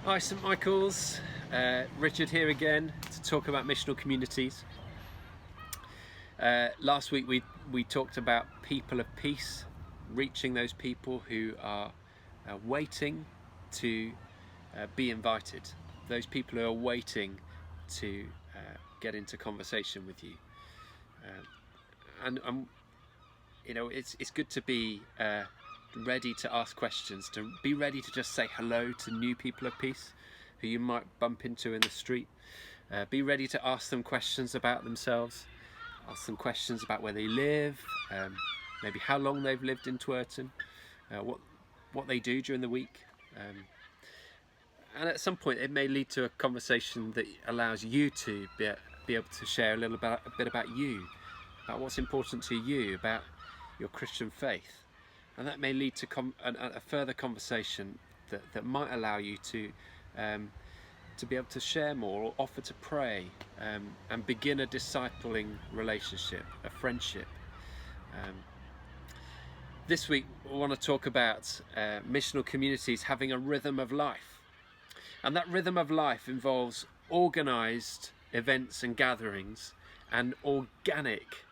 Hi St Michael's, Richard here again to talk about missional communities. Last week we talked about people of peace, reaching those people who are waiting to be invited, those people who are waiting to get into conversation with you. And you know, it's good to be ready to ask questions, to be ready to just say hello to new people of peace who you might bump into in the street. Be ready to ask them questions about themselves, ask them questions about where they live, maybe how long they've lived in Twerton, what they do during the week. And at some point it may lead to a conversation that allows you to be able to share a bit about you, about what's important to you, about your Christian faith. And that may lead to a further conversation that might allow you to be able to share more or offer to pray and begin a discipling relationship, a friendship. This week we want to talk about missional communities having a rhythm of life. And that rhythm of life involves organised events and gatherings and organic,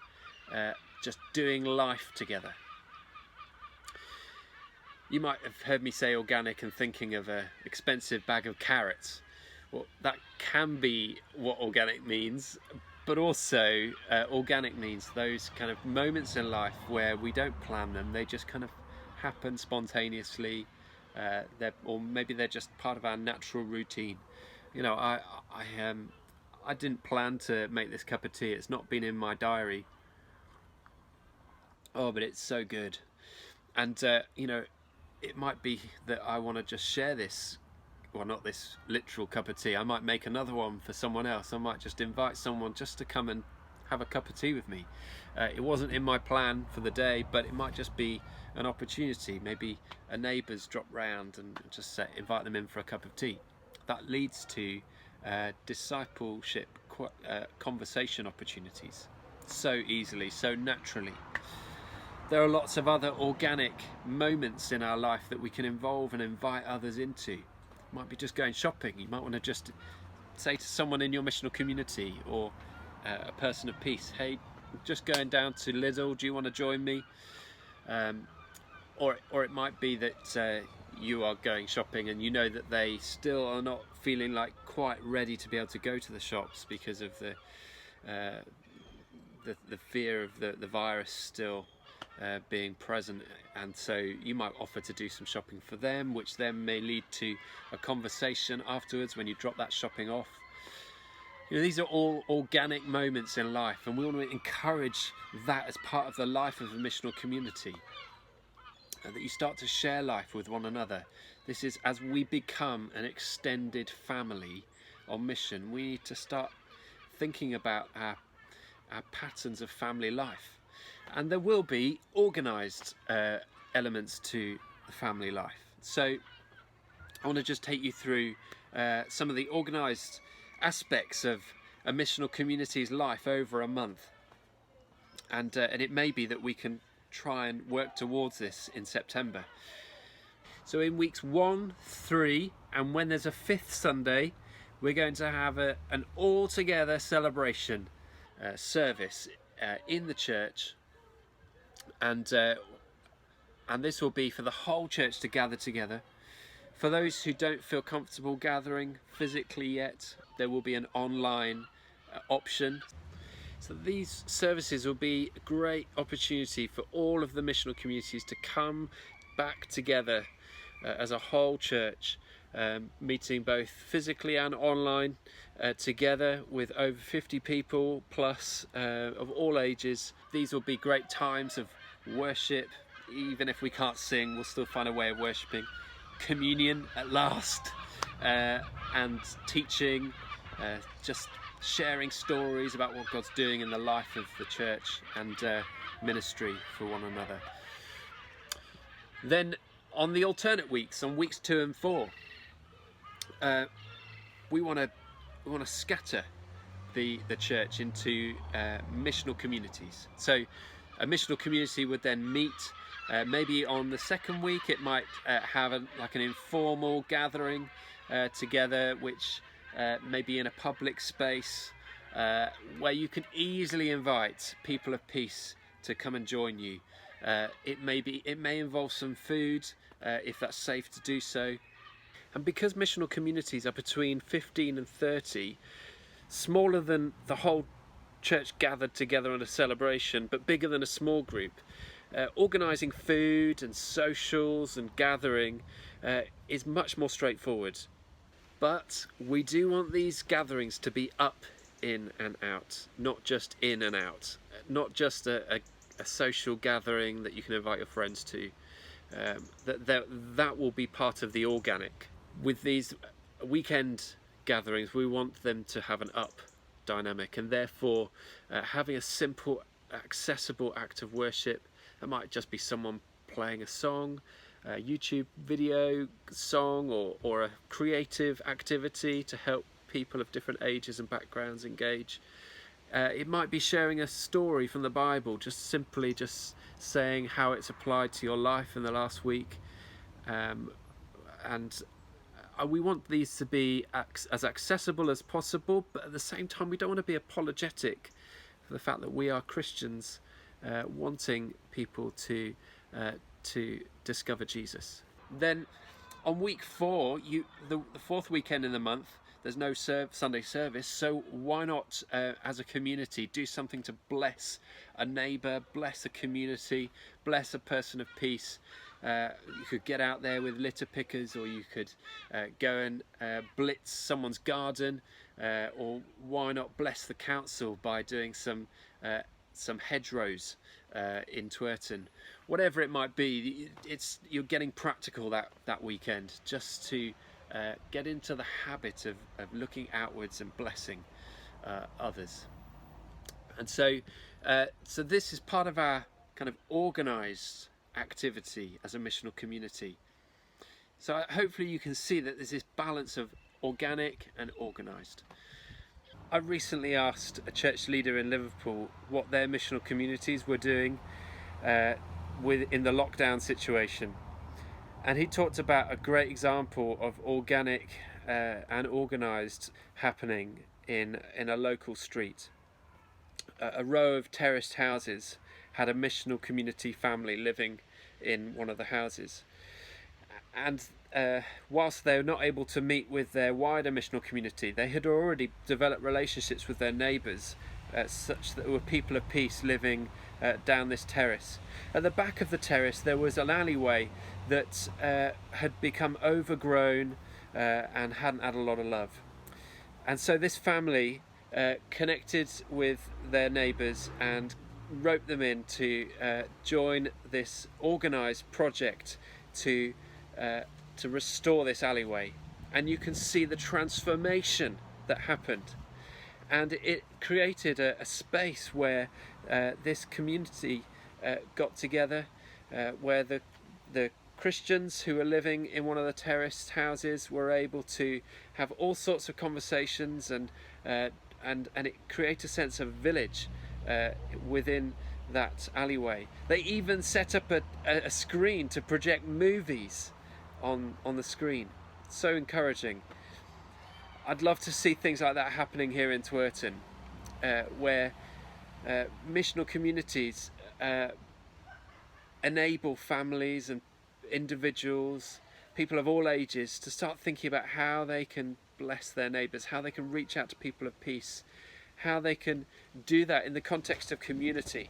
just doing life together. You might have heard me say organic and thinking of an expensive bag of carrots. Well, that can be what organic means, but also organic means those kind of moments in life where we don't plan them, they just kind of happen spontaneously, or maybe they're just part of our natural routine. You know, I didn't plan to make this cup of tea, it's not been in my diary. Oh, but it's so good. And you know, it might be that I want to just share this, well, not this literal cup of tea. I might make another one for someone else. I might just invite someone just to come and have a cup of tea with me. It wasn't in my plan for the day, but it might just be an opportunity. Maybe a neighbour's drop round and just invite them in for a cup of tea. That leads to discipleship conversation opportunities so easily, so naturally. There are lots of other organic moments in our life that we can involve and invite others into. It might be just going shopping. You might want to just say to someone in your missional community or a person of peace, hey, just going down to Lidl, do you want to join me? Or it might be that you are going shopping and you know that they still are not feeling like quite ready to be able to go to the shops because of the fear of the virus still being present, and so you might offer to do some shopping for them, which then may lead to a conversation afterwards when you drop that shopping off. You know, these are all organic moments in life, and we want to encourage that as part of the life of a missional community, that you start to share life with one another. This is as we become an extended family on mission, we need to start thinking about our patterns of family life. And there will be organised elements to the family life. So I want to just take you through some of the organised aspects of a missional community's life over a month. And it may be that we can try and work towards this in September. So in weeks 1, 3, and when there's a 5th Sunday, we're going to have an all-together celebration service in the church. And this will be for the whole church to gather together. For those who don't feel comfortable gathering physically yet, there will be an online option. So these services will be a great opportunity for all of the missional communities to come back together as a whole church, meeting both physically and online together with over 50 people plus of all ages. These will be great times of worship. Even if we can't sing, we'll still find a way of worshipping. Communion at last, and teaching, just sharing stories about what God's doing in the life of the church, and ministry for one another. Then on the alternate weeks, on weeks 2 and 4, we want to scatter the church into missional communities. So a missional community would then meet maybe on the second week. It might have like an informal gathering together, which may be in a public space, where you can easily invite people of peace to come and join you. It may involve some food, if that's safe to do so. And because missional communities are between 15 and 30, smaller than the whole church gathered together on a celebration, but bigger than a small group, organising food and socials and gathering is much more straightforward. But we do want these gatherings to be up, in and out, not just in and out, not just a social gathering that you can invite your friends to. That will be part of the organic. With these weekend gatherings, we want them to have an up dynamic, and therefore having a simple, accessible act of worship. It might just be someone playing a song, a YouTube video song, or a creative activity to help people of different ages and backgrounds engage. It might be sharing a story from the Bible, just simply saying how it's applied to your life in the last week. And we want these to be as accessible as possible, but at the same time we don't want to be apologetic for the fact that we are Christians, wanting people to discover Jesus. Then on week 4, the fourth weekend in the month, there's no Sunday service, so why not, as a community, do something to bless a neighbour, bless a community, bless a person of peace. You could get out there with litter pickers, or you could go and blitz someone's garden, or why not bless the council by doing some hedgerows in Twerton. Whatever it might be, you're getting practical that weekend, just to get into the habit of looking outwards and blessing others. And so this is part of our kind of organised activity as a missional community. So hopefully you can see that there's this balance of organic and organised. I recently asked a church leader in Liverpool what their missional communities were doing in the lockdown situation. And he talked about a great example of organic and organised happening in a local street. A row of terraced houses had a missional community family living in one of the houses. And whilst they were not able to meet with their wider missional community, they had already developed relationships with their neighbours, such that there were people of peace living down this terrace. At the back of the terrace there was an alleyway that had become overgrown and hadn't had a lot of love. And so this family connected with their neighbours and roped them in to join this organised project to restore this alleyway. And you can see the transformation that happened. And it created a space where this community got together, where the Christians who were living in one of the terraced houses were able to have all sorts of conversations, and it created a sense of village within that alleyway. They even set up a screen to project movies on the screen. So encouraging. I'd love to see things like that happening here in Twerton, where missional communities enable families and individuals, people of all ages, to start thinking about how they can bless their neighbours, how they can reach out to people of peace, how they can do that in the context of community,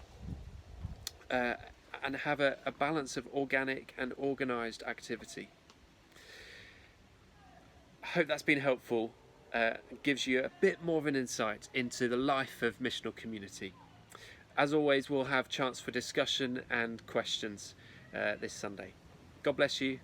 and have a balance of organic and organised activity. I hope that's been helpful. Gives you a bit more of an insight into the life of missional community. As always, we'll have chance for discussion and questions this Sunday. God bless you.